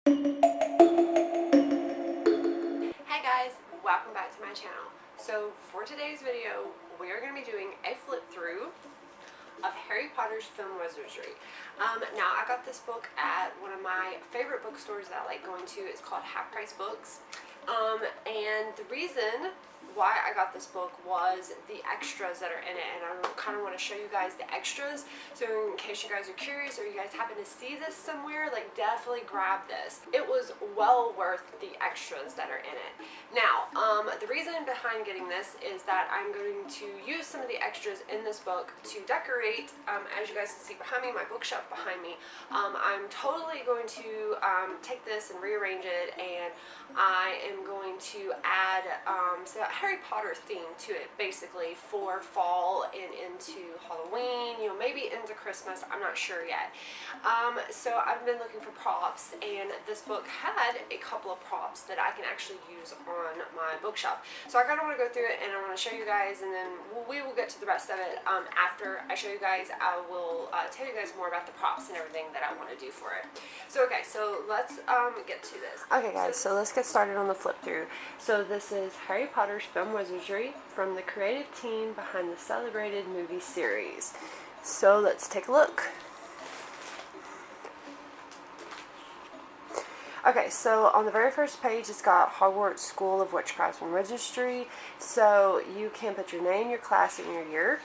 Hey guys, welcome back to my channel. So for today's video, we are going to be doing a flip through of Harry Potter's Film Wizardry. Now I got this book at one of my favorite bookstores that I like going to. It's called Half Price Books. And the reason why I got this book was the extras that are in it, and I kind of want to show you guys the extras, so in case you guys are curious or you guys happen to see this somewhere, like definitely grab this. It was well worth the extras that are in it. Now, the reason behind getting this is that I'm going to use some of the extras in this book to decorate, as you guys can see behind me, my bookshelf behind me. I'm totally going to take this and rearrange it, and I am going to add so a Harry Potter theme to it, basically, for fall and into Halloween, you know, maybe into Christmas, I'm not sure yet. So I've been looking for props, and this book had a couple of props that I can actually use on my bookshelf. So I kind of want to go through it, and I want to show you guys, and then we will get to the rest of it. After I show you guys, I will tell you guys more about the props and everything that I want to do for it. So okay, so let's get to this. Okay guys, so let's get started on the flip through. So this is Harry Potter's Film Wizardry from the creative team behind the celebrated movie series. So let's take a look. Okay, so on the very first page, it's got Hogwarts School of Witchcraft and Wizardry. So you can put your name, your class, and your year.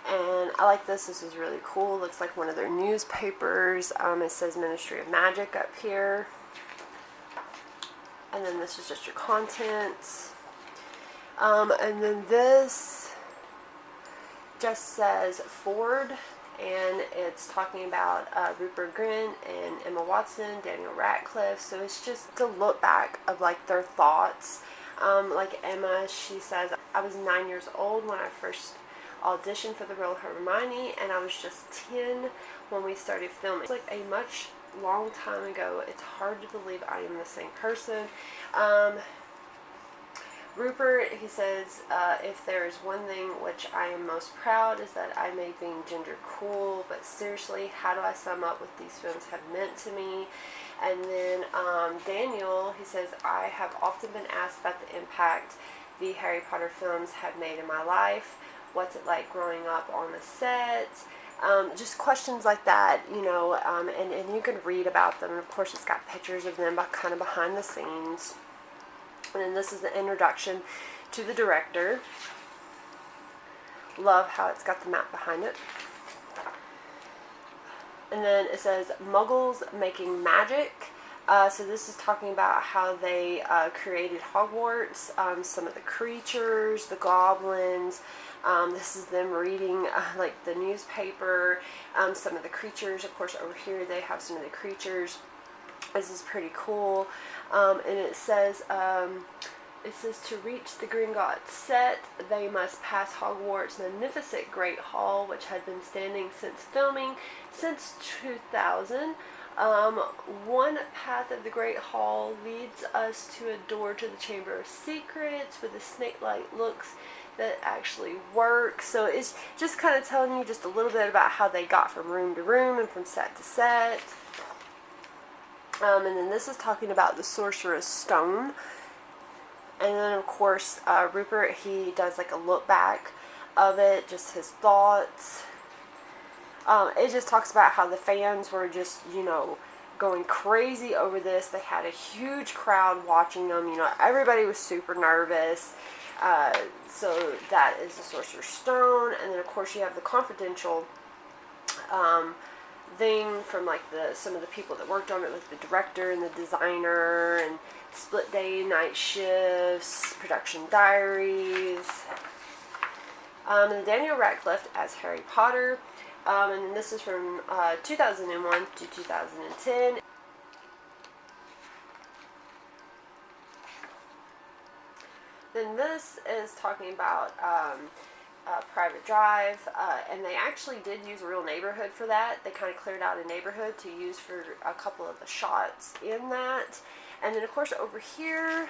And I like this. This is really cool. Looks like one of their newspapers. It says Ministry of Magic up here. And then this is just your contents. And then this just says Ford. And it's talking about Rupert Grint and Emma Watson, Daniel Radcliffe. So it's just a look back of like their thoughts. Like Emma, she says, I was 9 years old when I first auditioned for the role of Hermione, and I was just 10 when we started filming. It's like a much long time ago. It's hard to believe I am the same person. Rupert, he says, if there is one thing which I am most proud is that I made being Ginger cool, but seriously, how do I sum up what these films have meant to me? And then Daniel, he says, I have often been asked about the impact the Harry Potter films have made in my life. What's it like growing up on the set? Just questions like that, you know, and you can read about them. And of course, it's got pictures of them kind of behind the scenes. And then this is the introduction to the director. Love how it's got the map behind it. And then it says Muggles Making Magic. So this is talking about how they created Hogwarts, some of the creatures, the goblins. This is them reading like the newspaper, some of the creatures. Of course, over here they have some of the creatures. This is pretty cool. And it says to reach the Gringotts set, they must pass Hogwarts' magnificent Great Hall, which had been standing since filming since 2000. One path of the Great Hall leads us to a door to the Chamber of Secrets with the snake-like looks that actually work. So it's just kind of telling you just a little bit about how they got from room to room and from set to set. And then this is talking about the Sorcerer's Stone. And then of course Rupert, he does like a look back of it, just his thoughts. It just talks about how the fans were just, you know, going crazy over this. They had a huge crowd watching them. You know, everybody was super nervous. So that is the Sorcerer's Stone. And then of course you have the confidential thing from like some of the people that worked on it, like the director and the designer, and split day night shifts, production diaries. And Daniel Radcliffe as Harry Potter. And this is from 2001 to 2010. Then this is talking about Private Drive, and they actually did use a real neighborhood for that. They kind of cleared out a neighborhood to use for a couple of the shots in that. And then of course over here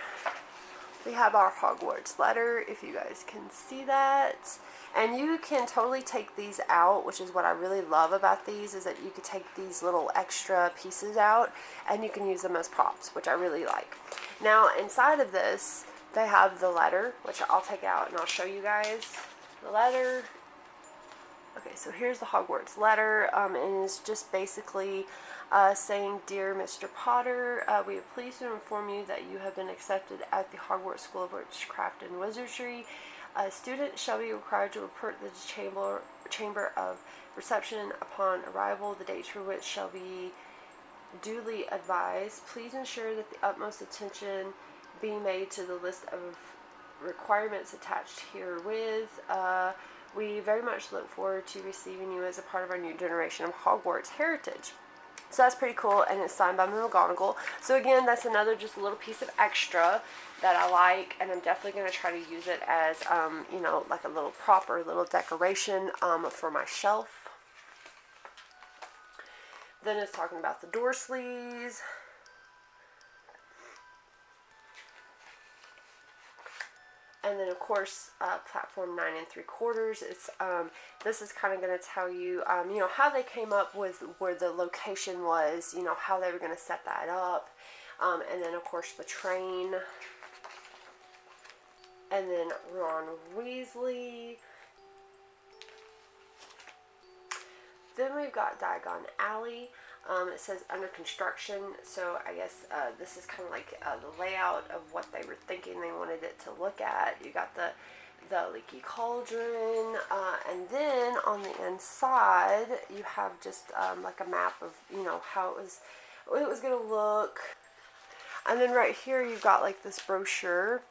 we have our Hogwarts letter, if you guys can see that. And you can totally take these out, which is what I really love about these, is that you can take these little extra pieces out and you can use them as props, which I really like. Now, inside of this, they have the letter, which I'll take out and I'll show you guys the letter. Okay, so here's the Hogwarts letter, and it's just basically saying, Dear Mr. Potter, we are pleased to inform you that you have been accepted at the Hogwarts School of Witchcraft and Wizardry. Students shall be required to report to the chamber of reception upon arrival, the dates for which shall be duly advised. Please ensure that the utmost attention be made to the list of requirements attached herewith. We very much look forward to receiving you as a part of our new generation of Hogwarts heritage. So that's pretty cool, and it's signed by McGonagall. So again, that's another just a little piece of extra that I like, and I'm definitely going to try to use it as, you know, like a little prop or a little decoration for my shelf. Then it's talking about the door sleeves. And then, of course, platform 9 3/4. It's this is kind of going to tell you, you know, how they came up with where the location was, you know, how they were going to set that up, and then, of course, the train, and then Ron Weasley. Then we've got Diagon Alley. It says under construction, so I guess this is kind of like the layout of what they were thinking they wanted it to look at. You got the leaky cauldron, and then on the inside you have just like a map of, you know, how it was going to look. And then right here you've got like this brochure,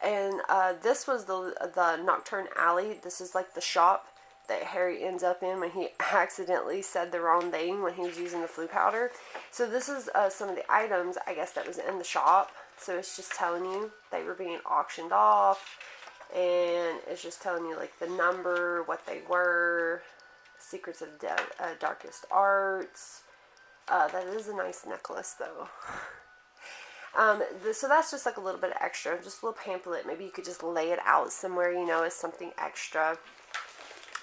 and this was the Nocturne Alley. This is like the shop that Harry ends up in when he accidentally said the wrong thing when he was using the flu powder. So this is some of the items, I guess, that was in the shop. So it's just telling you they were being auctioned off, and it's just telling you like the number, what they were, Secrets of Darkest Arts. That is a nice necklace though. So that's just like a little bit of extra, just a little pamphlet. Maybe you could just lay it out somewhere, you know, as something extra.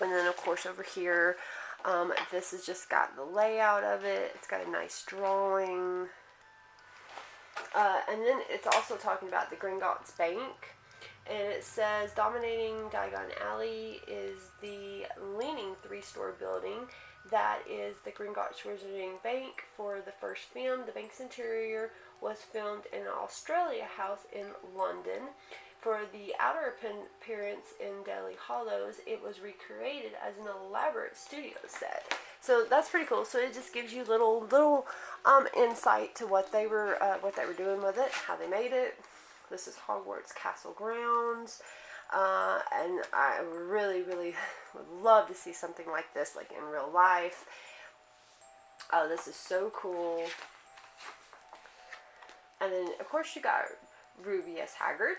And then, of course, over here, this has just got the layout of it. It's got a nice drawing. And then it's also talking about the Gringotts Bank. And it says, dominating Diagon Alley is the leaning 3-story building that is the Gringotts Wizarding Bank. For the first film, the bank's interior was filmed in an Australia house in London. For the outer appearance in Deathly Hallows, it was recreated as an elaborate studio set. So that's pretty cool. So it just gives you little insight to what they were doing with it, how they made it. This is Hogwarts Castle grounds, and I really would love to see something like this, like in real life. This is so cool. And then, of course, you got Rubeus Hagrid.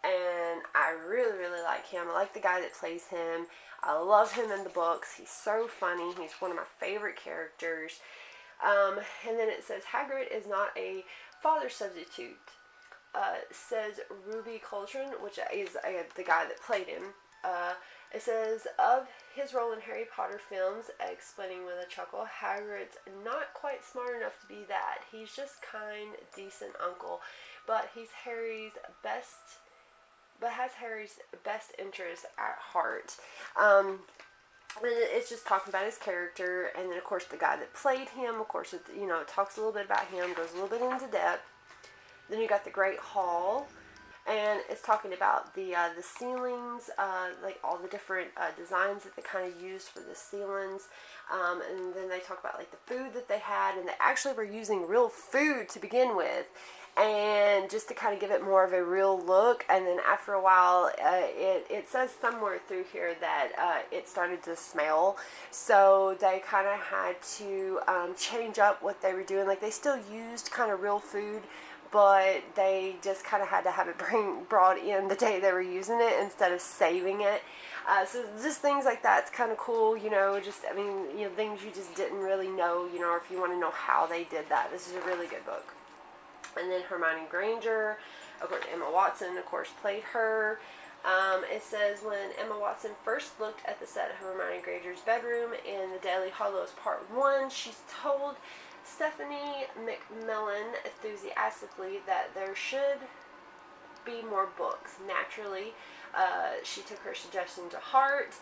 And I really like him. I like the guy that plays him. I love him in the books. He's so funny. He's one of my favorite characters. And then it says, Hagrid is not a father substitute, says Ruby Cauldron, which is the guy that played him. It says, of his role in Harry Potter films, explaining with a chuckle, Hagrid's not quite smart enough to be that. He's just kind, decent uncle. But has Harry's best interest at heart. And it's just talking about his character, and then of course the guy that played him, of course, it, you know, it talks a little bit about him, goes a little bit into depth. Then you got the Great Hall, and it's talking about the ceilings, like all the different designs that they kind of used for the ceilings. And then they talk about like the food that they had, and they actually were using real food to begin with. And just to kind of give it more of a real look, and then after a while, it says somewhere through here that it started to smell, so they kind of had to change up what they were doing. Like, they still used kind of real food, but they just kind of had to have it brought in the day they were using it instead of saving it. So just things like that, it's kind of cool, you know, just, I mean, you know, things you just didn't really know, you know, or if you want to know how they did that, this is a really good book. And then Hermione Granger, Of course, Emma Watson, of course, played her. It says, when Emma Watson first looked at the set of Hermione Granger's bedroom in The Deathly Hallows Part 1, she told Stephanie McMillan enthusiastically that there should be more books. Naturally, she took her suggestion to heart.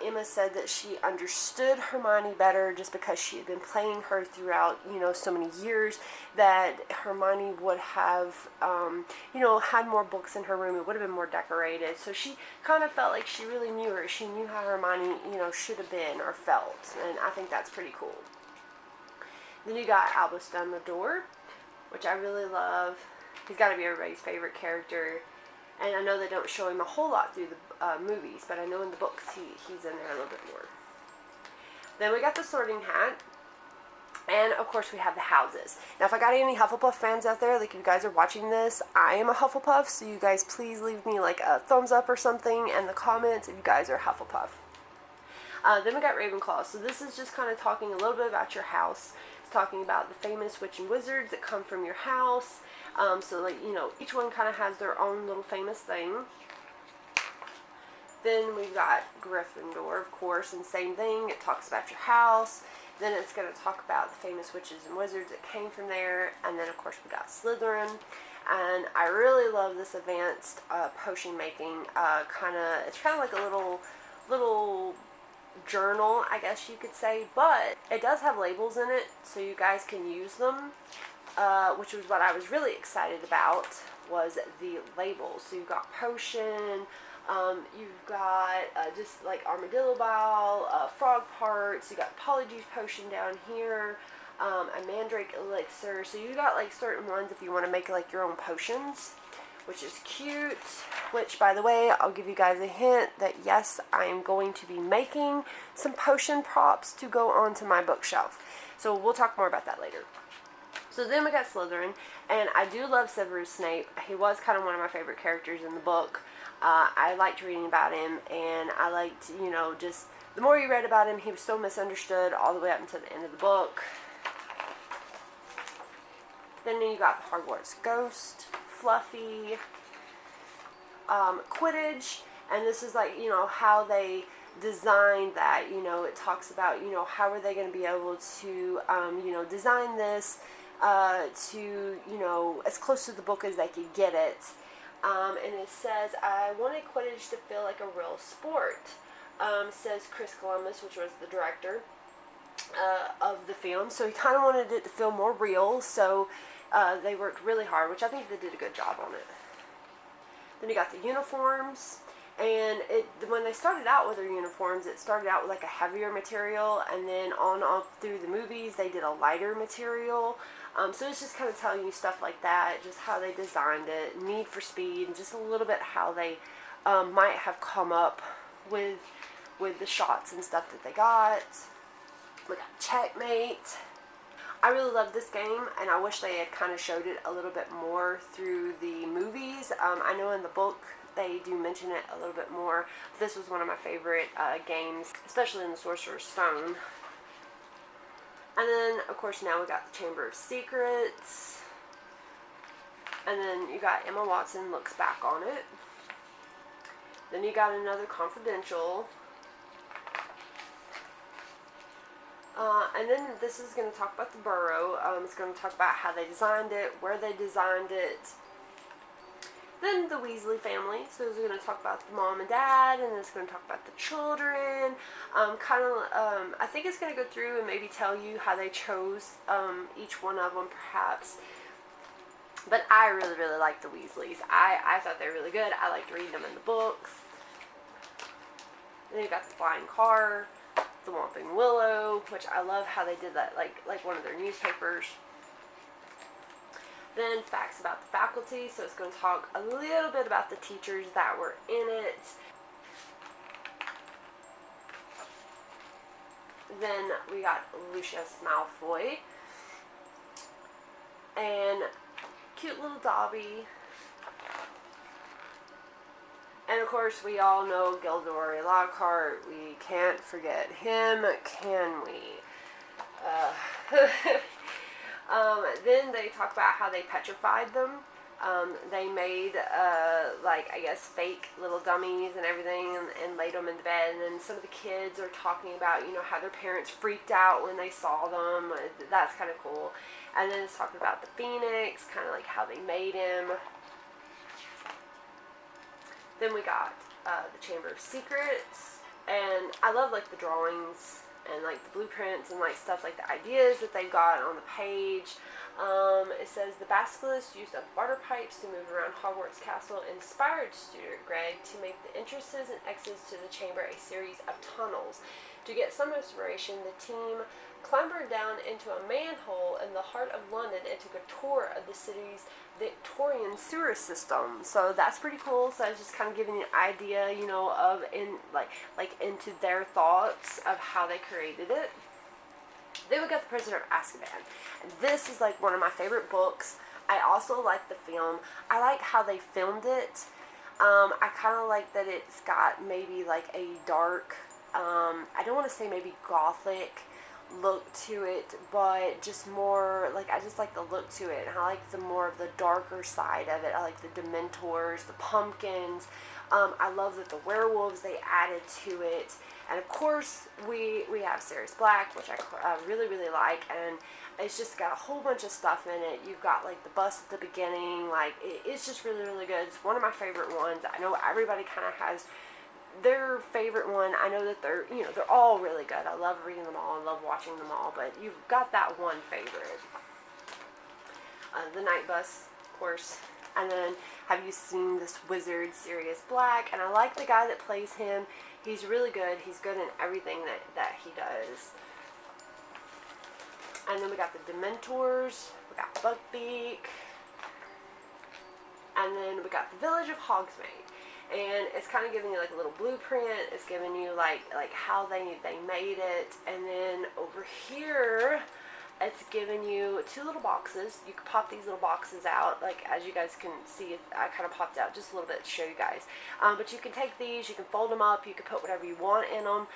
Emma said that she understood Hermione better just because she had been playing her throughout, so many years, that Hermione would have, had more books in her room. It would have been more decorated. So she kind of felt like she really knew her. She knew how Hermione, should have been or felt. And I think that's pretty cool. Then you got Albus Dumbledore, which I really love. He's got to be everybody's favorite character. And I know they don't show him a whole lot through the movies, but I know in the books he's in there a little bit more. Then we got the Sorting Hat. And, of course, we have the houses. Now, if I got any Hufflepuff fans out there, like if you guys are watching this, I am a Hufflepuff, so you guys please leave me like a thumbs up or something in the comments if you guys are Hufflepuff. Then we got Ravenclaw. So this is just kind of talking a little bit about your house. It's talking about the famous witch and wizards that come from your house. So, like, each one kind of has their own little famous thing. Then we've got Gryffindor, of course, and same thing. It talks about your house. Then it's going to talk about the famous witches and wizards that came from there. And then, of course, we got Slytherin. And I really love this advanced potion making. It's kind of like a little journal, I guess you could say. But it does have labels in it, so you guys can use them. Which was what I was really excited about, was the labels. So you've got potion, you've got just like armadillo bile, frog parts, you got polyjuice potion down here, a mandrake elixir. So you got like certain ones if you want to make like your own potions, which is cute. Which, by the way, I'll give you guys a hint that yes, I am going to be making some potion props to go onto my bookshelf. So we'll talk more about that later. So then we got Slytherin, and I do love Severus Snape. He was kind of one of my favorite characters in the book. I liked reading about him, and I liked, just the more you read about him, he was so misunderstood all the way up until the end of the book. Then you got the Hogwarts Ghost, Fluffy, Quidditch, and this is like, how they designed that. It talks about, how are they going to be able to, design this to, as close to the book as they could get it. And it says, I wanted Quidditch to feel like a real sport, says Chris Columbus, which was the director of the film. So he kind of wanted it to feel more real, so they worked really hard, which I think they did a good job on it. Then you got the uniforms. And when they started out with their uniforms, it started out with like a heavier material, and then on through the movies, they did a lighter material. So it's just kind of telling you stuff like that, just how they designed it, Need for Speed, and just a little bit how they might have come up with the shots and stuff that they got. We got Checkmate. I really love this game, and I wish they had kind of showed it a little bit more through the movies. I know in the book they do mention it a little bit more. This was one of my favorite games, especially in the Sorcerer's Stone. And then, of course, now we got the Chamber of Secrets. And then you got Emma Watson looks back on it. Then you got another Confidential. And then this is going to talk about the Burrow. It's going to talk about how they designed it, where they designed it. Then the Weasley family. So it's going to talk about the mom and dad, and it's going to talk about the children. I think it's going to go through and maybe tell you how they chose each one of them, perhaps. But I really, really like the Weasleys. I thought they were really good. I liked reading them in the books. Then you got the Flying Car, the Whomping Willow, which I love how they did that, like one of their newspapers. Then facts about the faculty, so it's going to talk a little bit about the teachers that were in it. Then we got Lucius Malfoy, and cute little Dobby. And of course we all know Gilderoy Lockhart. We can't forget him, can we? Then they talk about how they petrified them. They made, like, I guess, fake little dummies and everything, and laid them in the bed. And then some of the kids are talking about, you know, how their parents freaked out when they saw them. That's kind of cool. And then it's talking about the Phoenix, kind of like how they made him. Then we got the Chamber of Secrets. And I love, like, the drawings and, like, the blueprints and, like, stuff like the ideas that they've got on the page. It says the basilisk used of water pipes to move around Hogwarts Castle inspired student Greg to make the entrances and exits to the chamber a series of tunnels. To get some inspiration, the team clambered down into a manhole in the heart of London and took a tour of the city's Victorian sewer system. So that's pretty cool. So I was just kind of giving you an idea, you know, of into their thoughts of how they created it. Then we got The Prisoner of Azkaban. And this is like one of my favorite books. I also like the film. I like how they filmed it. I kind of like that it's got maybe like a dark, I don't want to say maybe gothic look to it, but just more like, I just like the look to it, and I like the more of the darker side of it. I like the Dementors, the pumpkins. I love that the werewolves they added to it, and of course we have Sirius Black, which I really like, and it's just got a whole bunch of stuff in it. You've got like the bus at the beginning, like it's just really good. It's one of my favorite ones. I know everybody kind of has their favorite one. I know that they're all really good. I love reading them all. I love watching them all. But you've got that one favorite. The Night Bus, of course. And then, have you seen this wizard, Sirius Black? And I like the guy that plays him. He's really good. He's good in everything that he does. And then we got the Dementors. We got Buckbeak. And then we got the Village of Hogsmeade. And it's kind of giving you like a little blueprint. It's giving you like how they made it. And then over here, it's giving you two little boxes. You can pop these little boxes out. Like as you guys can see, I kind of popped out just a little bit to show you guys. But you can take these, you can fold them up, you can put whatever you want in them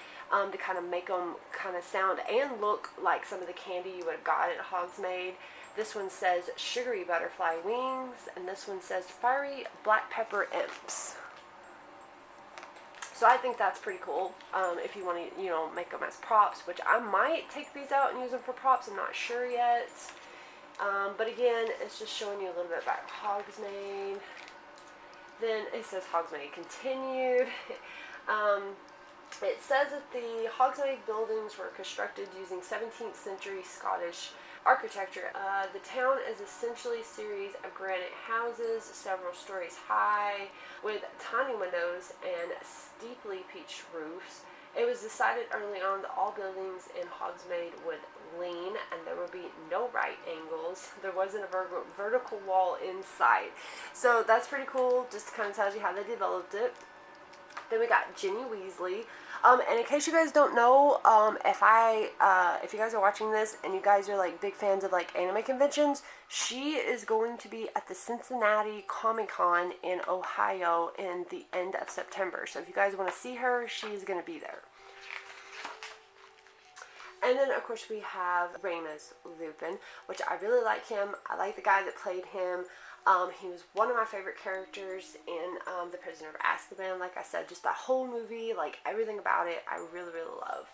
to kind of make them kind of sound and look like some of the candy you would have got at Hogsmeade. This one says Sugary Butterfly Wings, and this one says Fiery Black Pepper Imps. So I think that's pretty cool if you want to, make them as props, which I might take these out and use them for props. I'm not sure yet. But again, it's just showing you a little bit about Hogsmeade. Then it says Hogsmeade continued. It says that the Hogsmeade buildings were constructed using 17th century Scottish architecture. The town is essentially a series of granite houses, several stories high, with tiny windows and steeply pitched roofs. It was decided early on that all buildings in Hogsmeade would lean and there would be no right angles. There wasn't a vertical wall in sight. So that's pretty cool. Just kind of tells you how they developed it. Then we got Ginny Weasley. And in case you guys don't know, if you guys are watching this and you guys are like big fans of like anime conventions, she is going to be at the Cincinnati Comic-Con in Ohio in the end of September. So if you guys want to see her, she's going to be there. And then, of course, we have Remus Lupin, which I really like him. I like the guy that played him. He was one of my favorite characters in The Prisoner of Azkaban. Like I said, just that whole movie, like everything about it, I really love.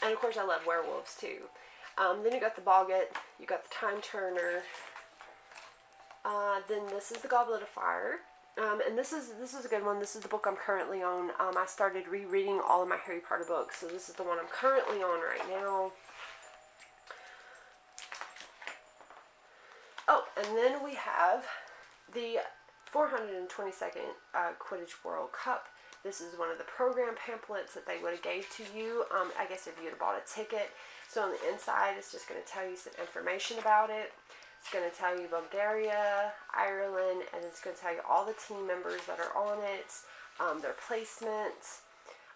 And, of course, I love werewolves, too. Then you got the Boggart. You got the Time Turner. Then this is the Goblet of Fire. And this is a good one. This is the book I'm currently on. I started rereading all of my Harry Potter books, so this is the one I'm currently on right now. Oh, and then we have the 422nd Quidditch World Cup. This is one of the program pamphlets that they would have gave to you, I guess if you had bought a ticket. So on the inside, it's just going to tell you some information about it. It's going to tell you Bulgaria, Ireland, and it's going to tell you all the team members that are on it, their placements.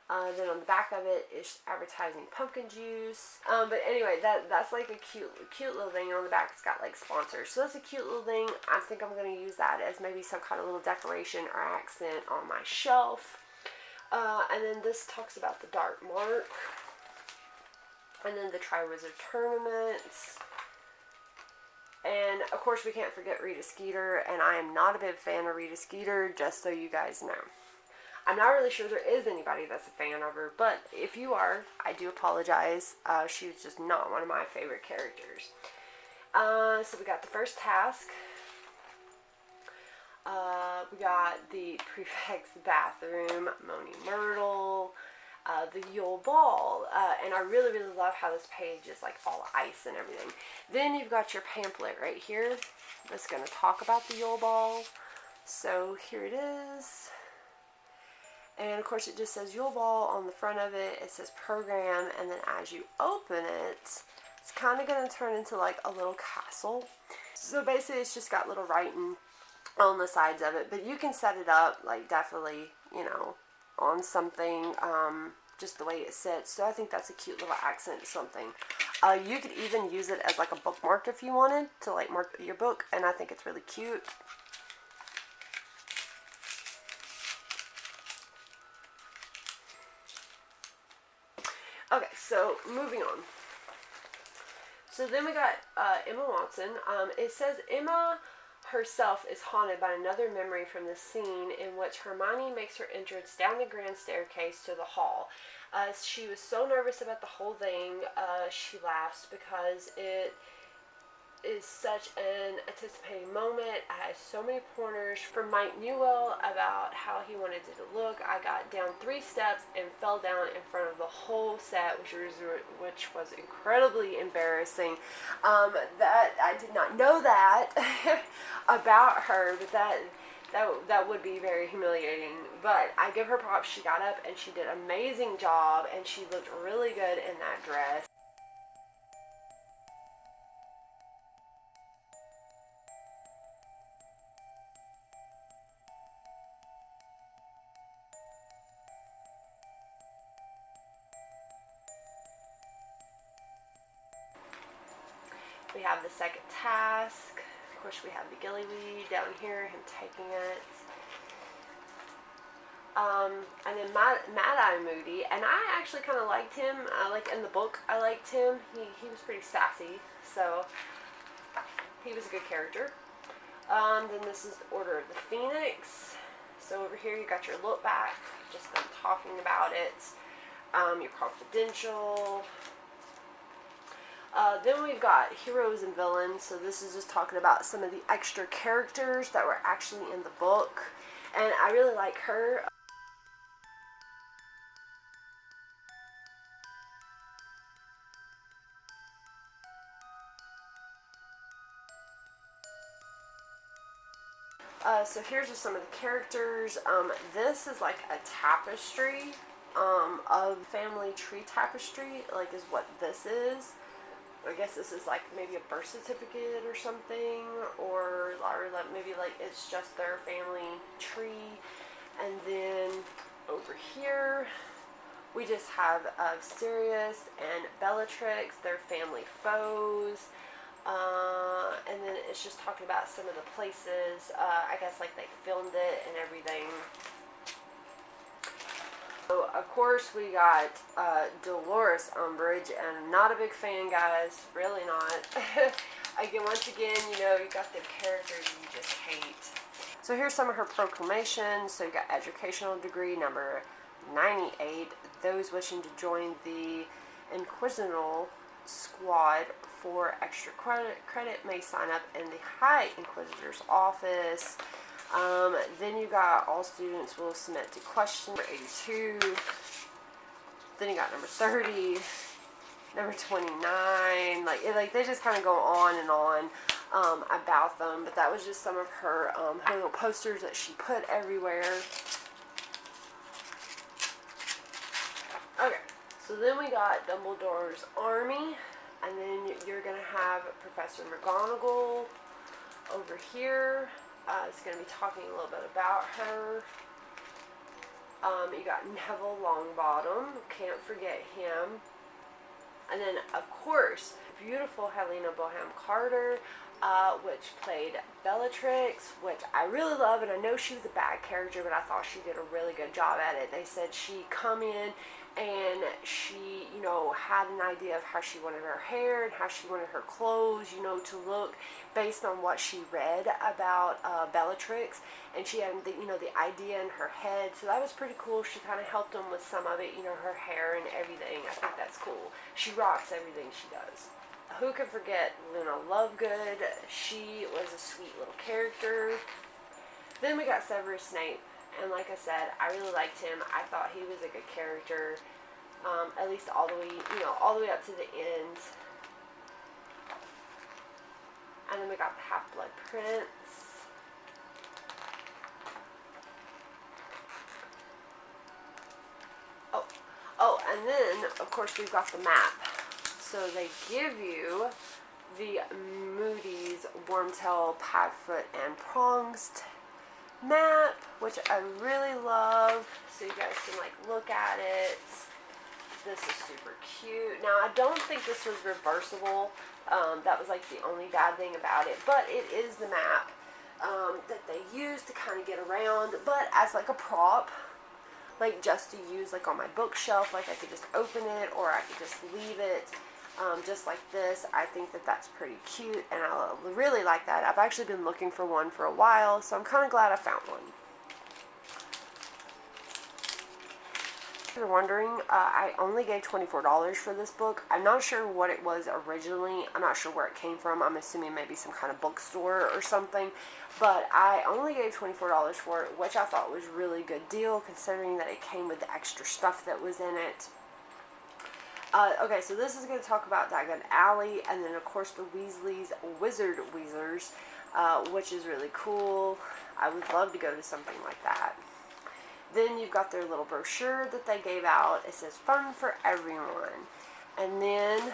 Then on the back of it is advertising pumpkin juice. But anyway, that's like a cute little thing. On the back it's got like sponsors. So that's a cute little thing. I think I'm going to use that as maybe some kind of little decoration or accent on my shelf. And then this talks about the Dark Mark. And then the Triwizard Tournaments. And of course we can't forget Rita Skeeter, and I am not a big fan of Rita Skeeter, just so you guys know. I'm not really sure there is anybody that's a fan of her, but if you are, I do apologize. She was just not one of my favorite characters. So we got the first task. We got the prefect's bathroom, Moaning Myrtle, the Yule Ball, and I really, really love how this page is like all ice and everything. Then you've got your pamphlet right here that's going to talk about the Yule Ball. So here it is. And of course it just says Yule Ball on the front of it. It says program, and then as you open it, it's kind of going to turn into like a little castle. So basically it's just got little writing on the sides of it, but you can set it up like definitely, you know, on something, just the way it sits. So I think that's a cute little accent something. You could even use it as like a bookmark if you wanted to like mark your book, and I think it's really cute. Okay, so moving on. So then we got Emma Watson. It says Emma herself is haunted by another memory from the scene in which Hermione makes her entrance down the grand staircase to the hall. She was so nervous about the whole thing, she laughs because it is such an anticipating moment. I had so many pointers from Mike Newell about how he wanted it to look. I got down 3 steps and fell down in front of the whole set, which was incredibly embarrassing. That I did not know that about her, but that would be very humiliating. But I give her props. She got up and she did an amazing job, and she looked really good in that dress. We have the second task. Of course, we have the gillyweed down here, him taking it. And then Mad-Eye Moody, and I actually kind of liked him. Like in the book, I liked him. He was pretty sassy, so he was a good character. Then this is Order of the Phoenix. So over here you got your look back, just them talking about it. Your confidential. Then we've got Heroes and Villains. So this is just talking about some of the extra characters that were actually in the book. And I really like her. So here's just some of the characters. This is like a tapestry of family tree tapestry, like is what this is. I guess this is like maybe a birth certificate or something, or maybe like it's just their family tree. And then over here we just have Sirius and Bellatrix, their family foes. And then it's just talking about some of the places, I guess like they filmed it and everything. So of course we got Dolores Umbridge, and I'm not a big fan, guys, really not. Again, once again, you know, you got the characters you just hate. So here's some of her proclamations. So you got educational degree number 98. Those wishing to join the Inquisitorial Squad for extra credit may sign up in the High Inquisitor's office. Then you got all students will submit to question number 82. Then you got number 30, number 29. Like they just kind of go on and on about them. But that was just some of her little posters that she put everywhere. Okay, so then we got Dumbledore's army, and then you're gonna have Professor McGonagall over here. It's going to be talking a little bit about her. You got Neville Longbottom. Can't forget him. And then, of course, beautiful Helena Bonham Carter, which played Bellatrix, which I really love. And I know she was a bad character, but I thought she did a really good job at it. They said she come in and she, you know, had an idea of how she wanted her hair and how she wanted her clothes, you know, to look based on what she read about Bellatrix, and she had the, you know, the idea in her head. So that was pretty cool. She kind of helped them with some of it, you know, her hair and everything. I think that's cool. She rocks everything she does. Who can forget Luna Lovegood? She was a sweet little character. Then we got Severus Snape. And like I said, I really liked him. I thought he was a good character, at least all the way, you know, all the way up to the end. And then we got the Half-Blood Prince. Oh, and then, of course, we've got the map. So they give you the Moody's, Wormtail, Padfoot, and Prongs map, which I really love, so you guys can like look at it. This is super cute. Now I don't think this was reversible. That was like the only bad thing about it, but it is the map that they use to kind of get around, but as like a prop, like just to use like on my bookshelf. Like I could just open it or I could just leave it just like this. I think that that's pretty cute, and I really like that. I've actually been looking for one for a while, so I'm kind of glad I found one. If you're wondering, I only gave $24 for this book. I'm not sure what it was originally. I'm not sure where it came from. I'm assuming maybe some kind of bookstore or something. But I only gave $24 for it, which I thought was a really good deal considering that it came with the extra stuff that was in it. Okay, so this is going to talk about Diagon Alley, and then of course the Weasleys' Wizard Weezers, which is really cool. I would love to go to something like that. Then you've got their little brochure that they gave out. It says fun for everyone. And then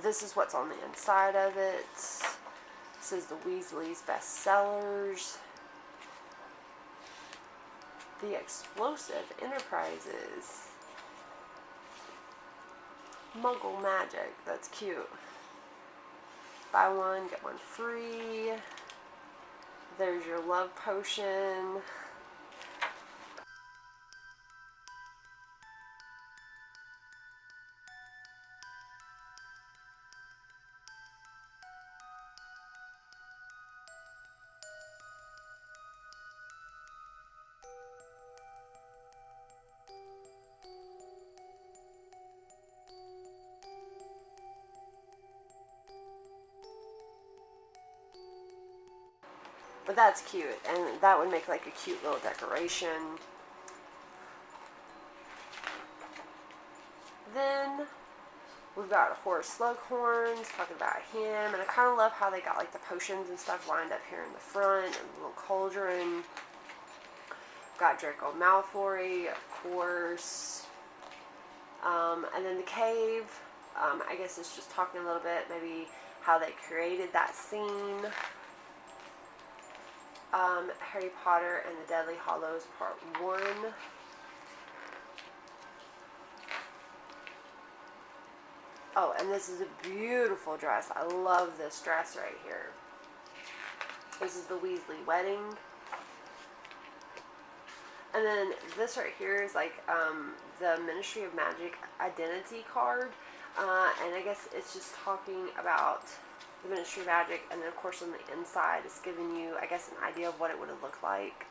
this is what's on the inside of it. It says the Weasleys' bestsellers. The Explosive Enterprises. Muggle Magic. That's cute. Buy one, get one free. There's your love potion. But that's cute, and that would make like a cute little decoration. Then we've got Horace Slughorn, talking about him, and I kind of love how they got like the potions and stuff lined up here in the front, and the little cauldron. Got Draco Malfoy, of course. And then the cave, I guess it's just talking a little bit, maybe how they created that scene. Harry Potter and the Deathly Hallows Part 1. Oh, and this is a beautiful dress. I love this dress right here. This is the Weasley wedding. And then this right here is like the Ministry of Magic identity card. And I guess it's just talking about the Ministry of Magic, and then of course on the inside it's giving you, I guess, an idea of what it would have looked like.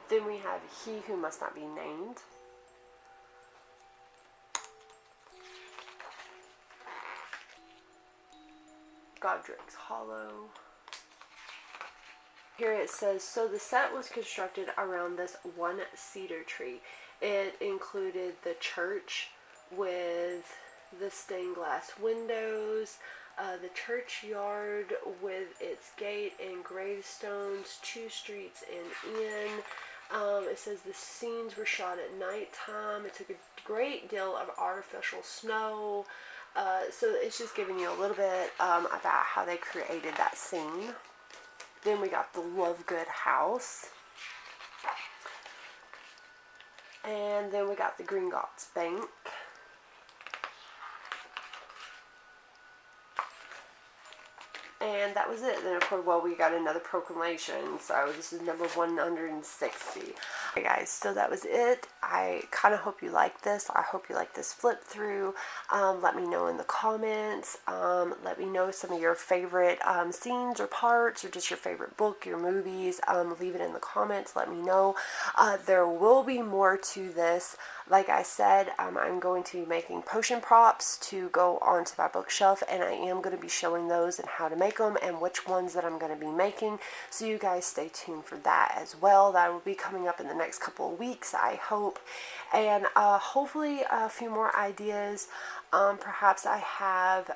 Then we have He Who Must Not Be Named. Godric's Hollow. Here it says, so the set was constructed around this one cedar tree. It included the church with the stained glass windows, the churchyard with its gate and gravestones, 2 streets and inn. It says the scenes were shot at nighttime. It took a great deal of artificial snow. So it's just giving you a little bit about how they created that scene. Then we got the Lovegood house. And then we got the Gringotts Bank. And that was it. Then of course, well, we got another proclamation. So this is number 160. Okay guys, so that was it. I kind of hope you like this. I hope you like this flip through. Let me know in the comments. Let me know some of your favorite scenes or parts, or just your favorite book, your movies. Leave it in the comments. Let me know. There will be more to this. Like I said, I'm going to be making potion props to go onto my bookshelf, and I am going to be showing those and how to make them and which ones that I'm going to be making. So you guys stay tuned for that as well. That will be coming up in the next couple of weeks, I hope. And hopefully a few more ideas. Perhaps I have,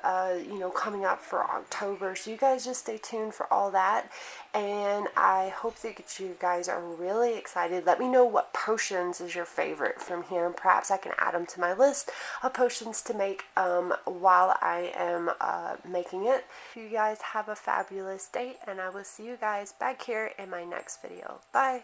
coming up for October. So you guys just stay tuned for all that. And I hope that you guys are really excited. Let me know what potions is your favorite from here. And perhaps I can add them to my list of potions to make while I am making it. You guys have a fabulous day. And I will see you guys back here in my next video. Bye.